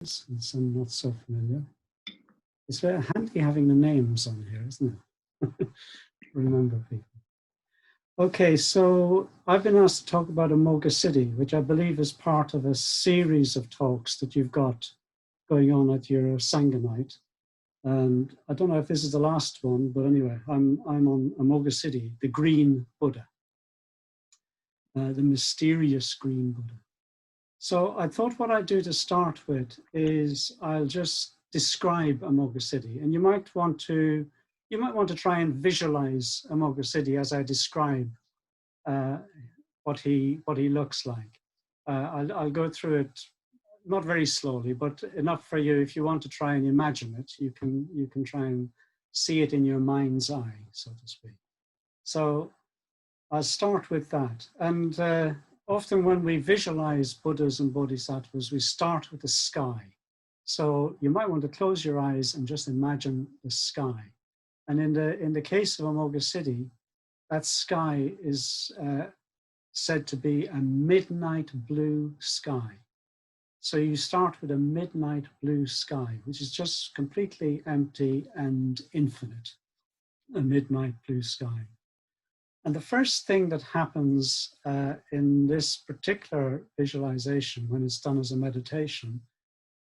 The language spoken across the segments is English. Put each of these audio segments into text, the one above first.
and some not so familiar. It's very handy having the names on here, isn't it? Remember people. Okay, so I've been asked to talk about Amoghasiddhi, which I believe is part of a series of talks that you've got going on at your Sangha night. And I don't know if this is the last one, but anyway, I'm on Amoghasiddhi, the green Buddha, the mysterious green Buddha. So I thought what I'd do to start with is I'll just describe Amoghasiddhi, and you might want to try and visualize Amoghasiddhi as I describe what he looks like. I'll go through it not very slowly, but enough for you. If you want to try and imagine it, you can try and see it in your mind's eye, so to speak. So I'll start with that. And often when we visualize Buddhas and Bodhisattvas, we start with the sky. So you might want to close your eyes and just imagine the sky. And in the case of Amoghasiddhi, that sky is said to be a midnight blue sky. So you start with a midnight blue sky, which is just completely empty and infinite, a midnight blue sky. And the first thing that happens in this particular visualization, when it's done as a meditation,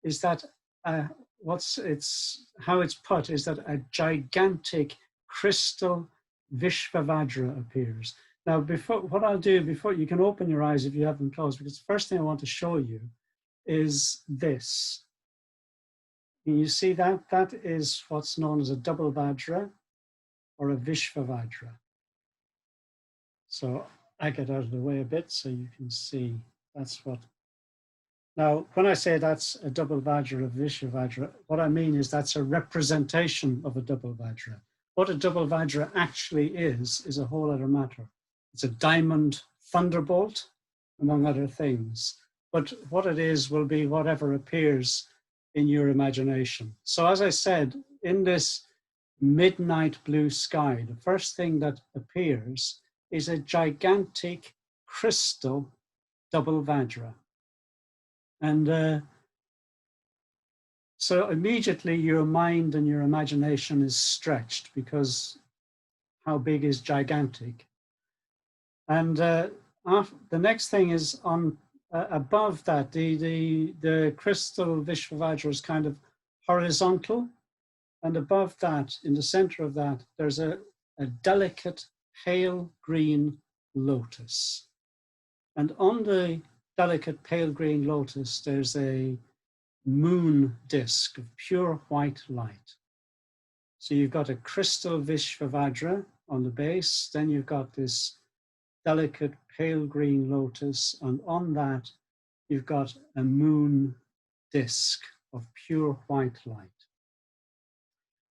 is that how it's put is that a gigantic crystal Vajra appears. Now, what I'll do before you can open your eyes if you have them closed, because the first thing I want to show you is this. Can you see that? That is what's known as a double Vajra or a Vajra. So I get out of the way a bit so you can see that's what. Now, when I say that's a double Vajra of Vajra, what I mean is that's a representation of a double Vajra. What a double Vajra actually is a whole other matter. It's a diamond thunderbolt, among other things. But what it is will be whatever appears in your imagination. So as I said, in this midnight blue sky, the first thing that appears is a gigantic crystal double Vajra. And so immediately your mind and your imagination is stretched, because how big is gigantic? And the next thing is on above that, the crystal Vajra is kind of horizontal. And above that, in the center of that, there's a delicate pale green lotus. And on the delicate pale green lotus, there's a moon disk of pure white light. So you've got a crystal Vajra on the base, then you've got this delicate pale green lotus, and on that you've got a moon disk of pure white light.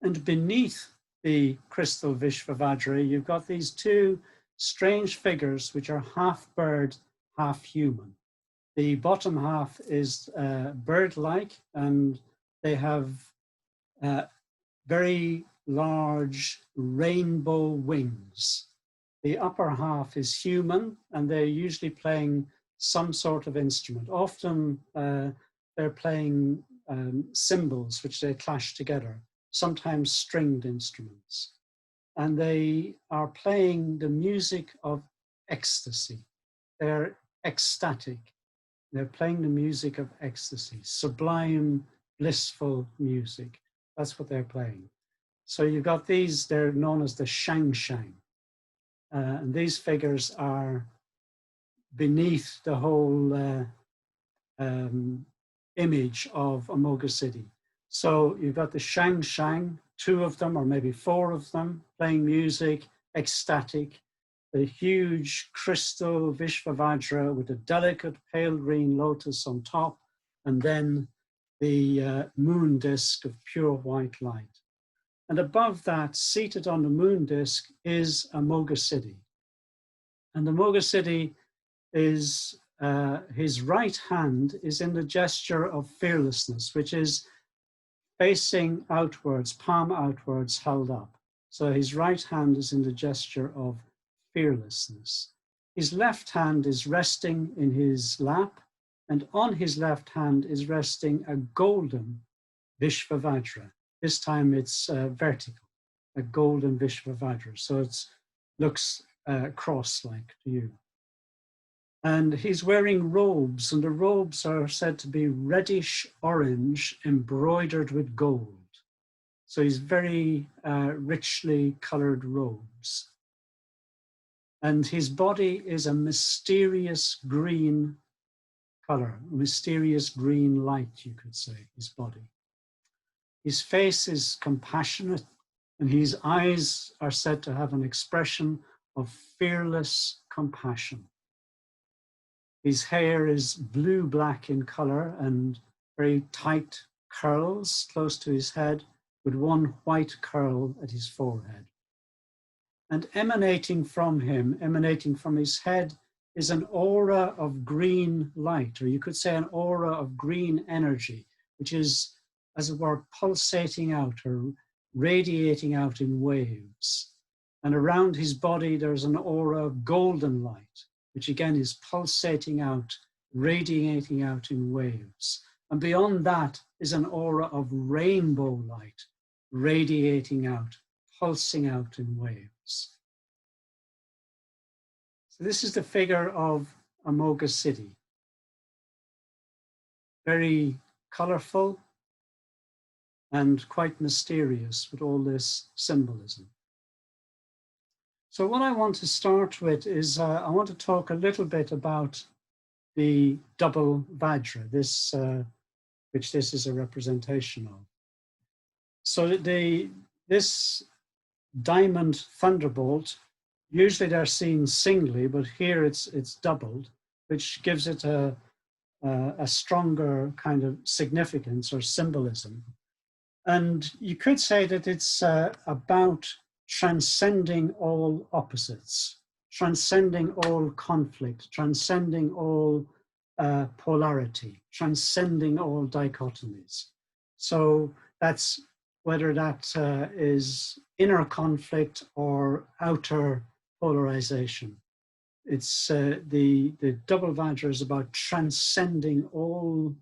And beneath the crystal Vajra, you've got these two strange figures which are half bird, half human. The bottom half is bird-like, and they have very large rainbow wings. The upper half is human, and they're usually playing some sort of instrument. Often they're playing cymbals, which they clash together, sometimes stringed instruments. And they are playing the music of ecstasy. They're ecstatic. They're playing the music of ecstasy, sublime, blissful music. That's what they're playing. So you've got these, they're known as the Shang Shang. And these figures are beneath the whole image of Amoghasiddhi. So you've got the Shang Shang, two of them or maybe four of them, playing music, ecstatic. The huge crystal Vajra with a delicate pale green lotus on top, and then the moon disk of pure white light. And above that, seated on the moon disk, is Amoghasiddhi. And Amoghasiddhi is, his right hand is in the gesture of fearlessness, which is facing outwards, palm outwards, held up. So his right hand is in the gesture of fearlessness. His left hand is resting in his lap, And on his left hand is resting a golden Vishva Vajra. This time it's vertical, a golden Vishva Vajra. So it looks cross-like to you. And he's wearing robes, and the robes are said to be reddish orange embroidered with gold. So he's very richly colored robes. And his body is a mysterious green color, a mysterious green light, you could say, his body. His face is compassionate, and his eyes are said to have an expression of fearless compassion. His hair is blue-black in color and very tight curls close to his head, with one white curl at his forehead. And emanating from him, emanating from his head, is an aura of green light, or you could say an aura of green energy, which is, as it were, pulsating out or radiating out in waves. And around his body, there's an aura of golden light, which again is pulsating out, radiating out in waves. And beyond that is an aura of rainbow light, radiating out, pulsing out in waves. So this is the figure of Amoghasiddhi. Very colorful and quite mysterious with all this symbolism. So what I want to start with is I want to talk a little bit about the double Vajra, this, which this is a representation of. So this diamond thunderbolt, usually they're seen singly, but here it's doubled, which gives it a stronger kind of significance or symbolism. And you could say that it's about transcending all opposites, transcending all conflict, transcending all polarity, transcending all dichotomies. So that's whether that is inner conflict or outer polarization. It's the double Vajra is about transcending all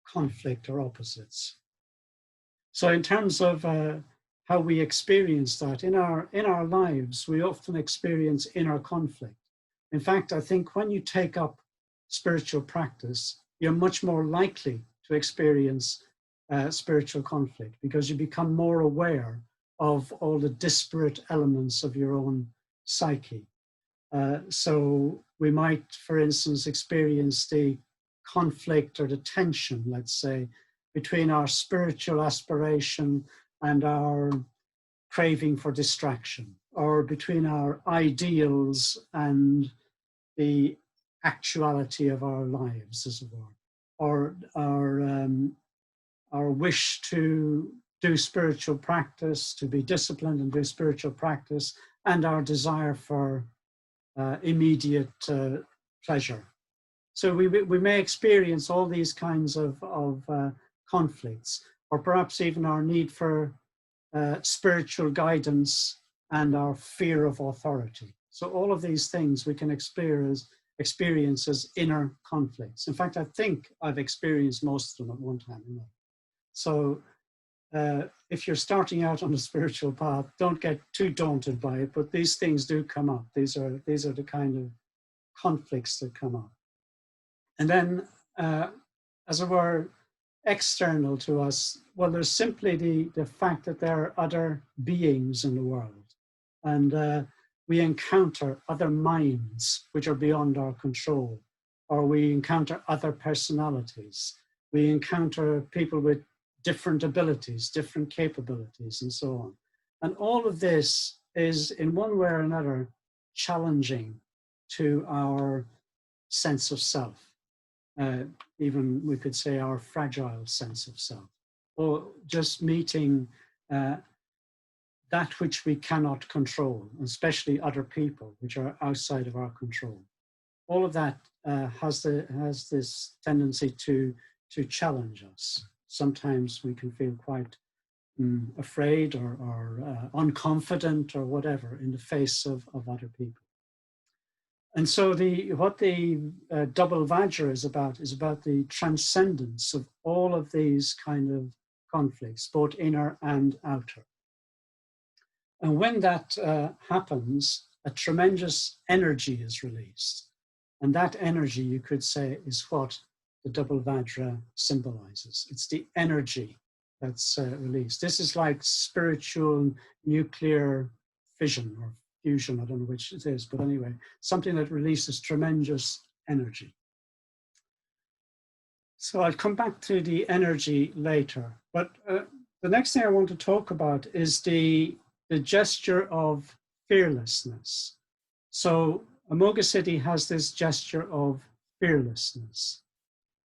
conflict or opposites. So in terms of how we experience that in our lives, we often experience inner conflict. In fact, I think when you take up spiritual practice, you're much more likely to experience spiritual conflict because you become more aware of all the disparate elements of your own psyche. So we might, for instance, experience the conflict or the tension, let's say, between our spiritual aspiration and our craving for distraction, or between our ideals and the actuality of our lives, as it were, or our wish to do spiritual practice, to be disciplined and do spiritual practice, and our desire for immediate pleasure. So we may experience all these kinds of conflicts, or perhaps even our need for spiritual guidance and our fear of authority. So all of these things we can experience as inner conflicts. In fact, I think I've experienced most of them at one time. So if you're starting out on a spiritual path, don't get too daunted by it, but these things do come up. These are the kind of conflicts that come up. And then, as it were, external to us, well, there's simply the fact that there are other beings in the world, and we encounter other minds which are beyond our control, or we encounter other personalities. We encounter people with different abilities, different capabilities, and so on. And all of this is, in one way or another, challenging to our sense of self. Even we could say our fragile sense of self, or just meeting that which we cannot control, especially other people which are outside of our control. All of that has this tendency to challenge us. Sometimes we can feel quite afraid or unconfident or whatever in the face of other people. And so what the double Vajra is about the transcendence of all of these kind of conflicts, both inner and outer. And when that happens, a tremendous energy is released. And that energy, you could say, is what the double Vajra symbolizes. It's the energy that's released. This is like spiritual nuclear fission or fusion, I don't know which it is, but anyway, something that releases tremendous energy. So I'll come back to the energy later, but the next thing I want to talk about is the gesture of fearlessness. So Amoghasiddhi has this gesture of fearlessness.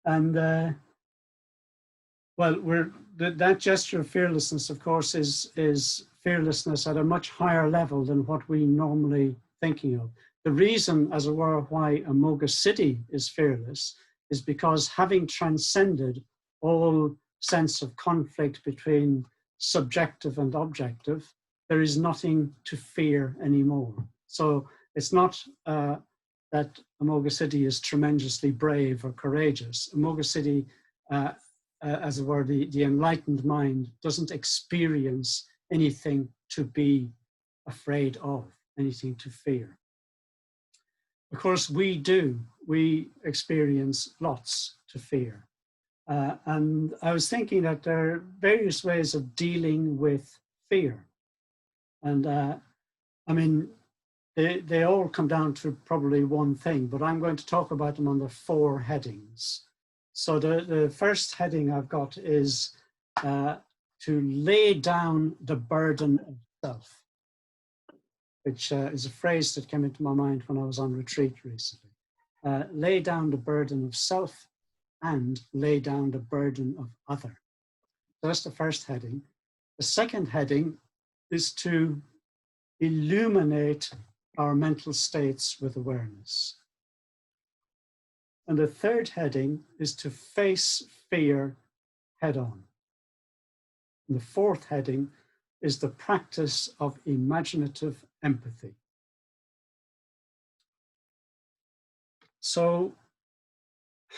And well, that gesture of fearlessness, of course, is fearlessness at a much higher level than what we normally thinking of. The reason, as it were, why Amoghasiddhi is fearless is because having transcended all sense of conflict between subjective and objective, there is nothing to fear anymore. So it's not that Amoghasiddhi is tremendously brave or courageous. Amoghasiddhi, as it were, the enlightened mind doesn't experience anything to be afraid of, anything to fear. Of course, we do. We experience lots to fear. And I was thinking that there are various ways of dealing with fear. And I mean, they all come down to probably one thing, but I'm going to talk about them under 4 headings. So the first heading I've got is to lay down the burden of self, which is a phrase that came into my mind when I was on retreat recently. Lay down the burden of self and lay down the burden of other. So that's the first heading. The second heading is to illuminate our mental states with awareness. And the third heading is to face fear head on. And the fourth heading is the practice of imaginative empathy. So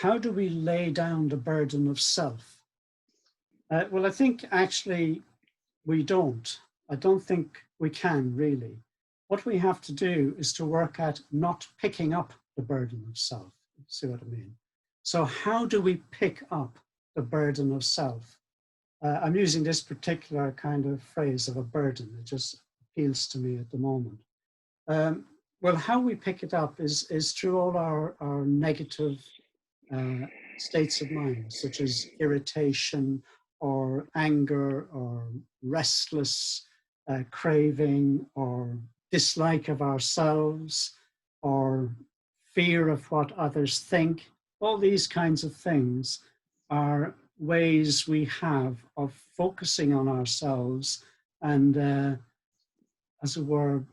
how do we lay down the burden of self? Well, I think actually we don't. I don't think we can really. What we have to do is to work at not picking up the burden of self. See what I mean? So how do we pick up the burden of self? I'm using this particular kind of phrase of a burden. It just appeals to me at the moment. Well, how we pick it up is through all our negative states of mind, such as irritation or anger or restless craving or dislike of ourselves or fear of what others think. All these kinds of things are ways we have of focusing on ourselves and, as it were,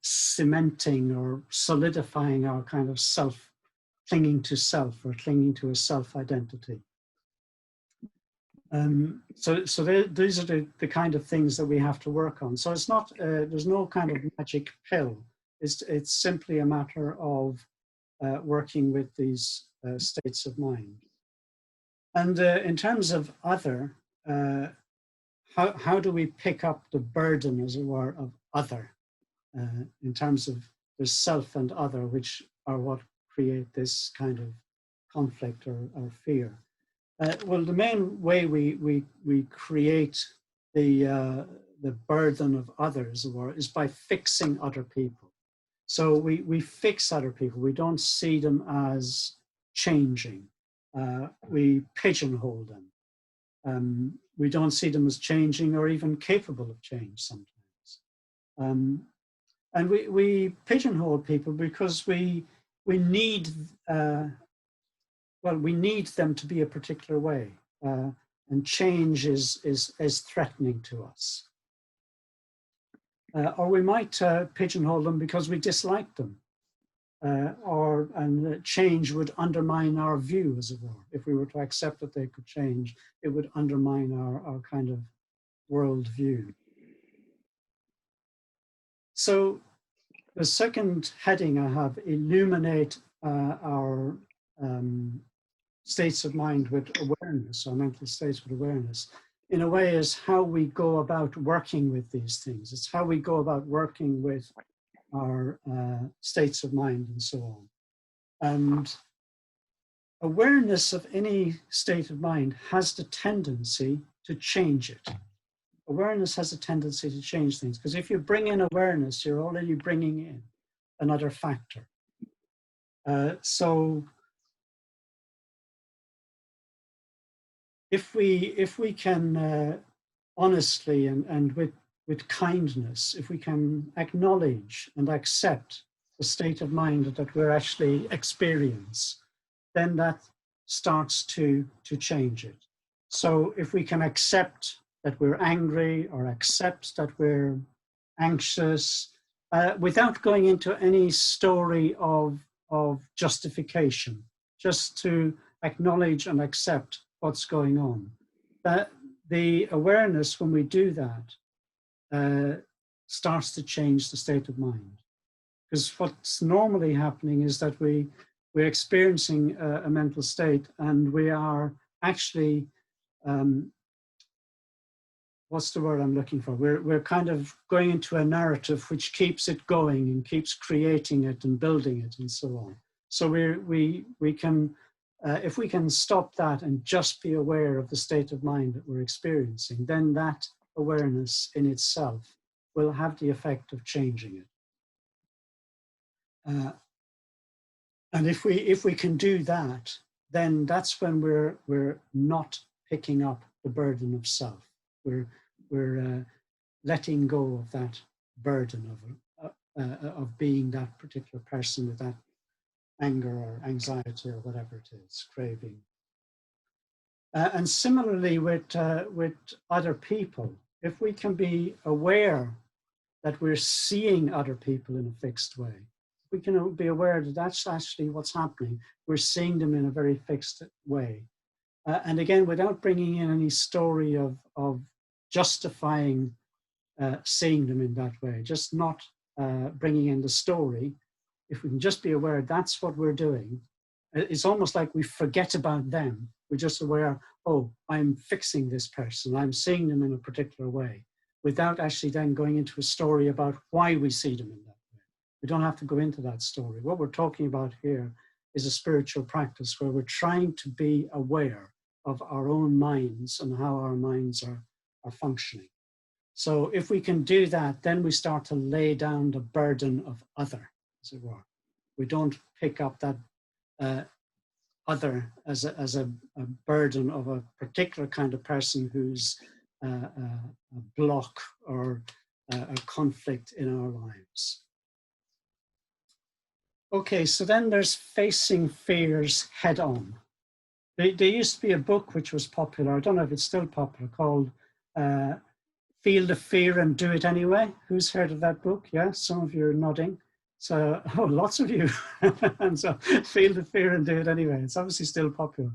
cementing or solidifying our kind of self, clinging to self or clinging to a self-identity. So these are the kind of things that we have to work on. So it's not, there's no kind of magic pill. It's simply a matter of working with these states of mind. And in terms of other, how do we pick up the burden, as it were, of other, in terms of the self and other, which are what create this kind of conflict or fear? Well, the main way we create the burden of others, is by fixing other people. So we fix other people. We don't see them as changing. We pigeonhole them. We don't see them as changing or even capable of change sometimes. And we pigeonhole people because we need, well, we need them to be a particular way. And change is threatening to us. Or we might pigeonhole them because we dislike them. And change would undermine our view, as it were. If we were to accept that they could change, it would undermine our kind of world view. So the second heading I have, illuminate our states of mind with awareness, or mental states with awareness, in a way is how we go about working with these things. It's how we go about working with our states of mind and so on. And awareness of any state of mind has the tendency to change it. Awareness has a tendency to change things, because if you bring in awareness, you're already bringing in another factor. So if we can honestly and with kindness, if we can acknowledge and accept the state of mind that we're actually experience, then that starts to change it. So if we can accept that we're angry, or accept that we're anxious, without going into any story of justification, just to acknowledge and accept what's going on. That the awareness, when we do that, starts to change the state of mind. Because what's normally happening is that we're experiencing a mental state, and we are actually, what's the word I'm looking for? We're kind of going into a narrative which keeps it going and keeps creating it and building it and so on. So we can, if we can stop that and just be aware of the state of mind that we're experiencing, then that awareness in itself will have the effect of changing it. And if we can do that, then that's when we're not picking up the burden of self. We're letting go of that burden of being that particular person with that anger or anxiety or whatever it is, craving. And similarly with other people, if we can be aware that we're seeing other people in a fixed way, we can be aware that that's actually what's happening. We're seeing them in a very fixed way. And again, without bringing in any story of justifying seeing them in that way, just not bringing in the story. If we can just be aware that's what we're doing, it's almost like we forget about them. We're just aware, oh, I'm fixing this person. I'm seeing them in a particular way, without actually then going into a story about why we see them in that way. We don't have to go into that story. What we're talking about here is a spiritual practice where we're trying to be aware of our own minds and how our minds are functioning. So if we can do that, then we start to lay down the burden of other, as it were. We don't pick up that other as a burden of a particular kind of person who's a block or a conflict in our lives. Okay, so then there's facing fears head on. There used to be a book which was popular, I don't know if it's still popular, called Feel the Fear and Do It Anyway. Who's heard of that book? Yeah, some of you are nodding. So, oh, lots of you. And so, Feel the Fear and Do It Anyway. It's obviously still popular.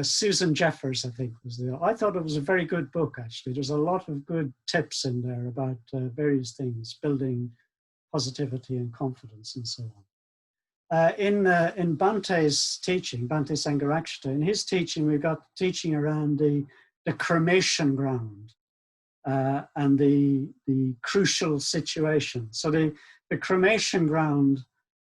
Susan Jeffers, I think, was the. I thought it was a very good book, actually. There's a lot of good tips in there about various things, building positivity and confidence and so on. In Bante's teaching, Bante Sangha, in his teaching, we've got teaching around the cremation ground and the crucial situation. So the cremation ground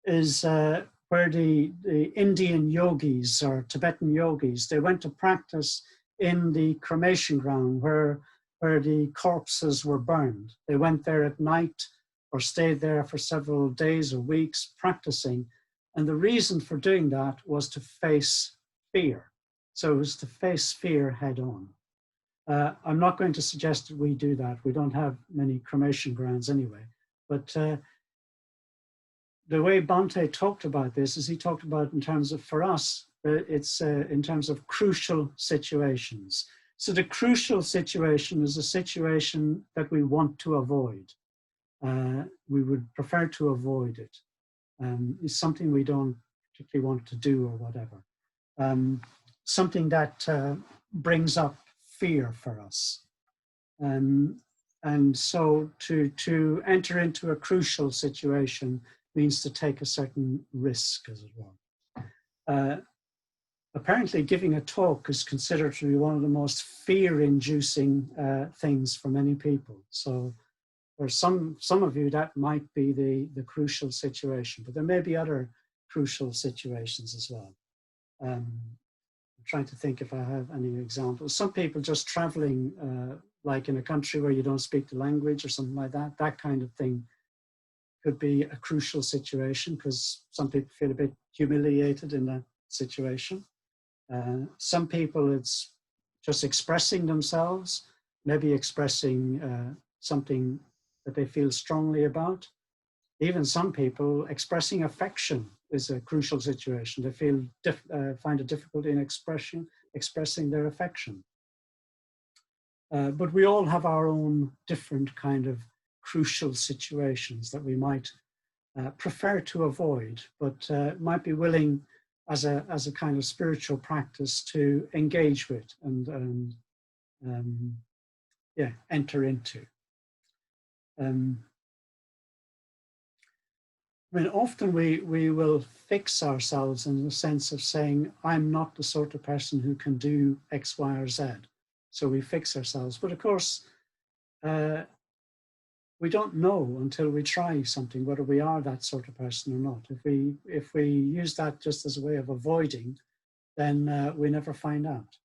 is where the Indian yogis or Tibetan yogis, they went to practice in the cremation ground where the corpses were burned. They went there at night or stayed there for several days or weeks practicing. And the reason for doing that was to face fear. So it was to face fear head on. I'm not going to suggest that we do that. We don't have many cremation grounds anyway. But the way Bante talked about this is he talked about in terms of, for us, it's in terms of crucial situations. So the crucial situation is a situation that we want to avoid. We would prefer to avoid it. It's something we don't particularly want to do or whatever. Something that brings up fear for us. And And so to enter into a crucial situation means to take a certain risk, as it were. Apparently giving a talk is considered to be one of the most fear-inducing things for many people. So for some of you, that might be the crucial situation, but there may be other crucial situations as well. I'm trying to think if I have any examples. Some people just traveling, like in a country where you don't speak the language or something like that, that kind of thing could be a crucial situation because some people feel a bit humiliated in that situation. Some people, it's just expressing themselves, maybe expressing something that they feel strongly about. Even some people, expressing affection is a crucial situation. They feel find it difficult in expressing their affection. But we all have our own different kind of crucial situations that we might prefer to avoid, but might be willing as a kind of spiritual practice to engage with and yeah, enter into. I mean, often we will fix ourselves in the sense of saying, I'm not the sort of person who can do X, Y, or Z. So we fix ourselves. But of course, we don't know until we try something, whether we are that sort of person or not. If we use that just as a way of avoiding, then we never find out.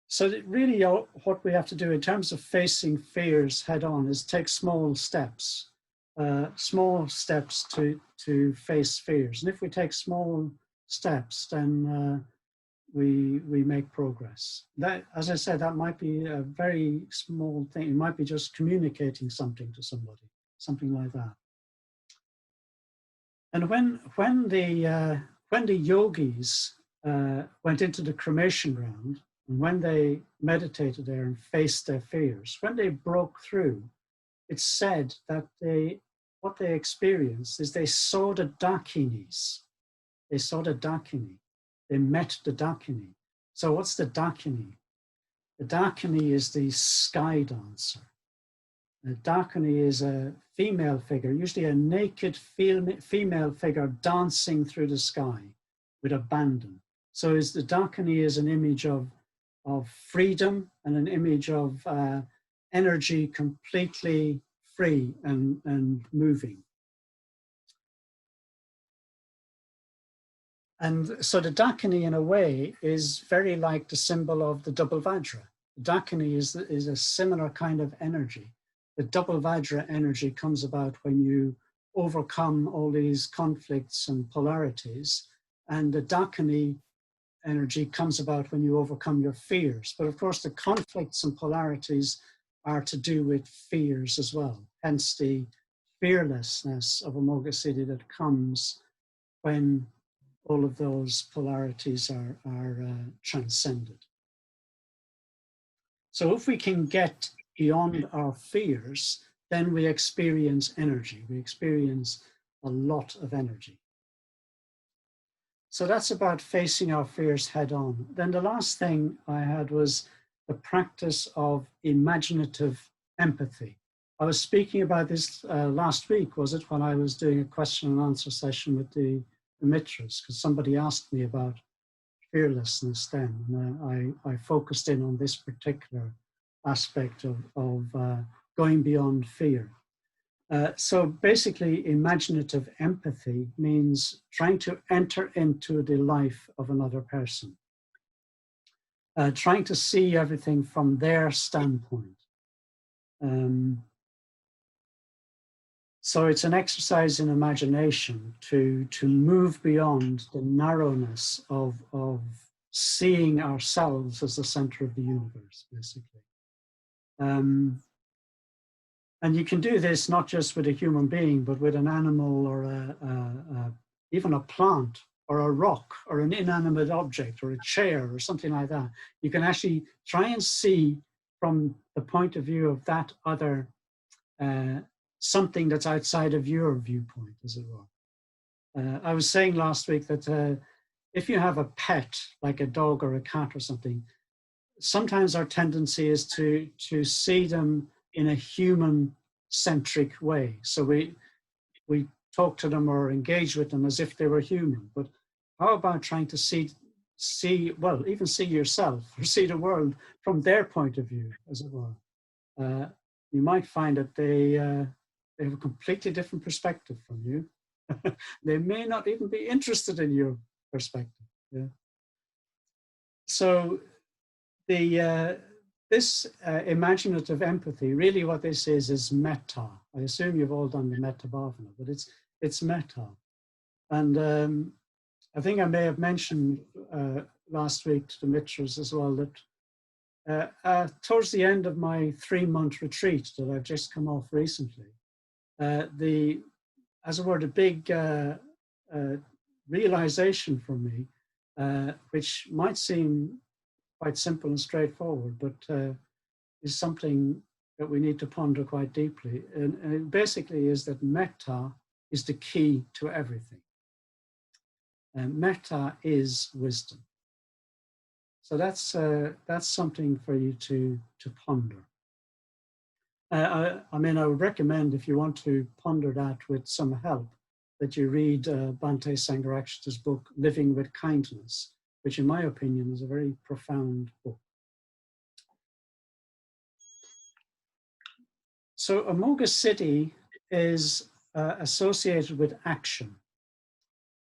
So really what we have to do in terms of facing fears head on is take small steps to face fears. And if we take small steps, then we make progress. That, as I said, that might be a very small thing. It might be just communicating something to somebody, something like that. And when the yogis went into the cremation ground, and when they meditated there and faced their fears, when they broke through, it's said that what they experienced is they saw the dakinis. They saw the dakini. They met the dakini. So what's the dakini? The dakini is the sky dancer. The dakini is a female figure, usually a naked female figure dancing through the sky with abandon. So the dakini is an image of freedom and an image of energy completely free and moving. And so the dakini, in a way, is very like the symbol of the double Vajra. The dakini is a similar kind of energy. The double Vajra energy comes about when you overcome all these conflicts and polarities, and the dakini energy comes about when you overcome your fears. But of course, the conflicts and polarities are to do with fears as well. Hence the fearlessness of Amoghasiddhi that comes when all of those polarities are transcended. So if we can get beyond our fears, then we experience energy. We experience a lot of energy. So that's about facing our fears head on. Then the last thing I had was the practice of imaginative empathy. I was speaking about this last week, was it, when I was doing a question and answer session with the Mitras, because somebody asked me about fearlessness then, and I focused in on this particular aspect of going beyond fear. So basically, imaginative empathy means trying to enter into the life of another person, trying to see everything from their standpoint. So it's an exercise in imagination to move beyond the narrowness of seeing ourselves as the center of the universe, basically. And you can do this not just with a human being, but with an animal or even a plant or a rock or an inanimate object or a chair or something like that. You can actually try and see from the point of view of that other something that's outside of your viewpoint, as it were. I was saying last week that if you have a pet, like a dog or a cat or something, sometimes our tendency is to see them in a human-centric way. So we talk to them or engage with them as if they were human. But how about trying to see, well, even see yourself or see the world from their point of view, as it were? You might find that they have a completely different perspective from you. They may not even be interested in your perspective. Yeah. So this imaginative empathy, really what this is metta. I assume you've all done the metta bhavana, but it's metta. And I think I may have mentioned last week to the Mitras as well that towards the end of my 3-month retreat that I've just come off recently, as it were, the big realization for me, which might seem quite simple and straightforward, but is something that we need to ponder quite deeply. And it basically is that metta is the key to everything. And metta is wisdom. So that's something for you to ponder. I mean, I would recommend, if you want to ponder that with some help, that you read Bhante Sangharakshita's book, Living with Kindness, which in my opinion is a very profound book. So Amoghasiddhi is associated with action.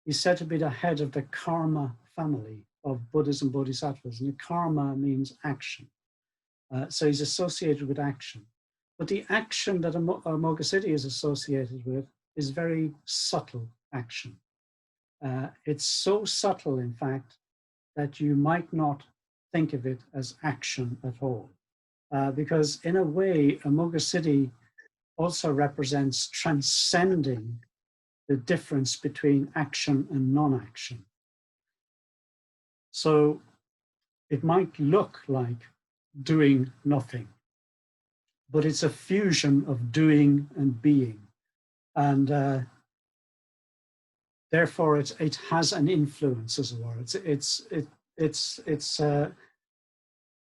He's said to be the head of the karma family of Buddhas and Bodhisattvas, and karma means action. So he's associated with action. But the action that Amoghasiddhi is associated with is very subtle action. It's so subtle, in fact, that you might not think of it as action at all. Because in a way, Amoghasiddhi also represents transcending the difference between action and non-action. So it might look like doing nothing, but it's a fusion of doing and being. And therefore it has an influence, as it were. It's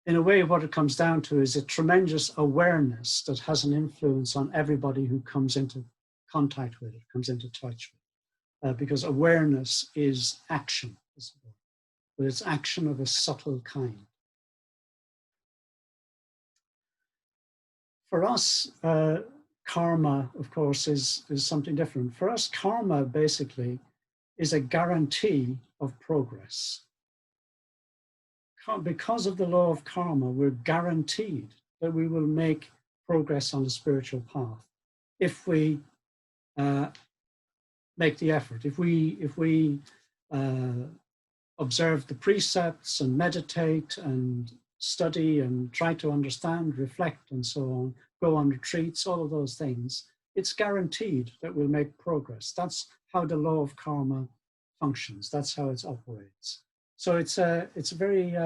in a way, what it comes down to is a tremendous awareness that has an influence on everybody who comes into contact with it, comes into touch with it. Because awareness is action, as it were, but it's action of a subtle kind. For us, karma, of course, is something different. For us, karma basically is a guarantee of progress. Because of the law of karma, we're guaranteed that we will make progress on the spiritual path if we make the effort, if we observe the precepts and meditate and study and try to understand, reflect, and so on, go on retreats, all of those things, it's guaranteed that we'll make progress. That's how the law of karma functions. That's how it operates. So it's very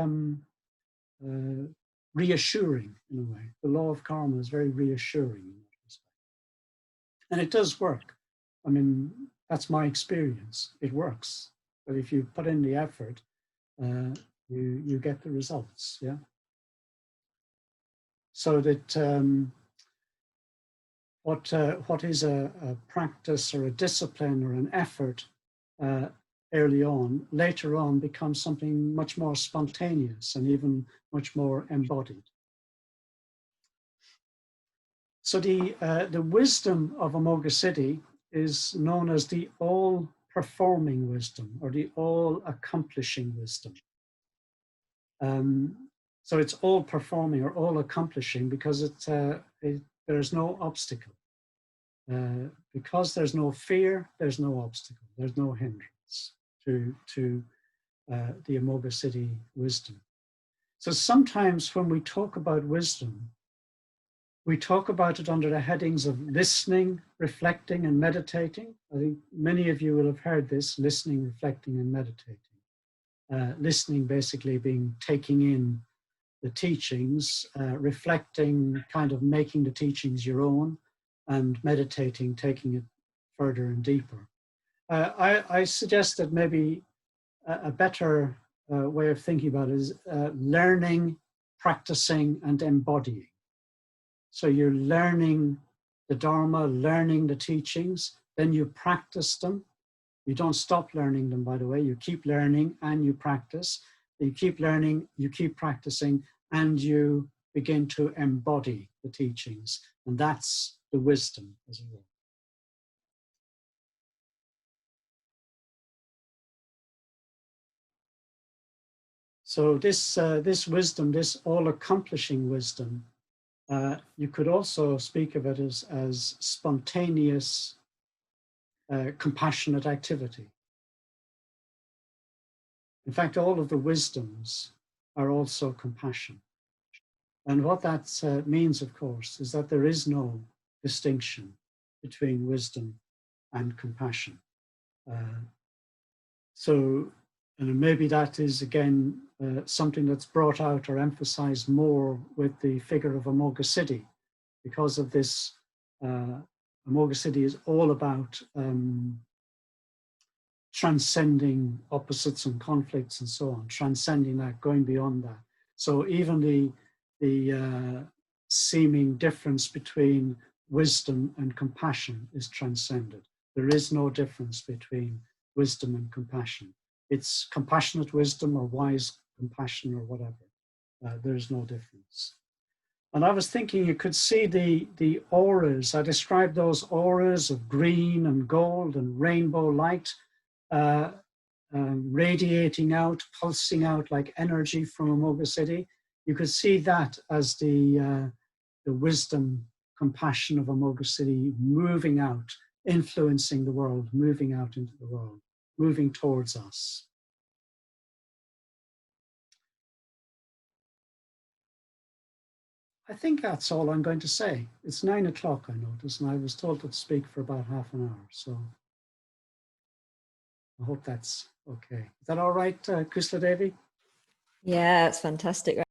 reassuring in a way. The law of karma is very reassuring in that respect. And it does work. I mean, that's my experience. It works. But if you put in the effort, you get the results, yeah? So that what is a practice or a discipline or an effort early on, later on becomes something much more spontaneous and even much more embodied. So the wisdom of Amoghasiddhi is known as the all-performing wisdom or the all-accomplishing wisdom. So it's all-performing or all-accomplishing because there's no obstacle. Because there's no fear, there's no obstacle, there's no hindrance to the Amoghasiddhi wisdom. So sometimes when we talk about wisdom, we talk about it under the headings of listening, reflecting, and meditating. I think many of you will have heard this, listening, reflecting, and meditating. Listening basically being taking in the teachings, reflecting, kind of making the teachings your own, and meditating, taking it further and deeper. I suggest that maybe a better way of thinking about it is learning practicing and embodying. So you're learning the Dharma, learning the teachings, then you practice them. You don't stop learning them, by the way. You keep learning and you practice. You keep learning, you keep practicing, and you begin to embody the teachings. And that's the wisdom, as it were. So this wisdom, this all-accomplishing wisdom, you could also speak of it as spontaneous, compassionate activity. In fact, all of the wisdoms are also compassion. And what that means, of course, is that there is no distinction between wisdom and compassion. And maybe that is, again, something that's brought out or emphasized more with the figure of Amoghasiddhi. Because of this, Amoghasiddhi is all about transcending opposites and conflicts and so on, transcending that, going beyond that. So even the seeming difference between wisdom and compassion is transcended. There is no difference between wisdom and compassion. It's compassionate wisdom or wise compassion or whatever. There is no difference. And I was thinking you could see the auras. I described those auras of green and gold and rainbow light radiating out, pulsing out like energy from Amoghasiddhi. You could see that as the wisdom, compassion of Amoghasiddhi moving out, influencing the world, moving out into the world, moving towards us. I think that's all I'm going to say. It's 9 o'clock, I noticed, and I was told to speak for about half an hour. So I hope that's okay. Is that all right, Kusla Devi? Yeah, it's fantastic.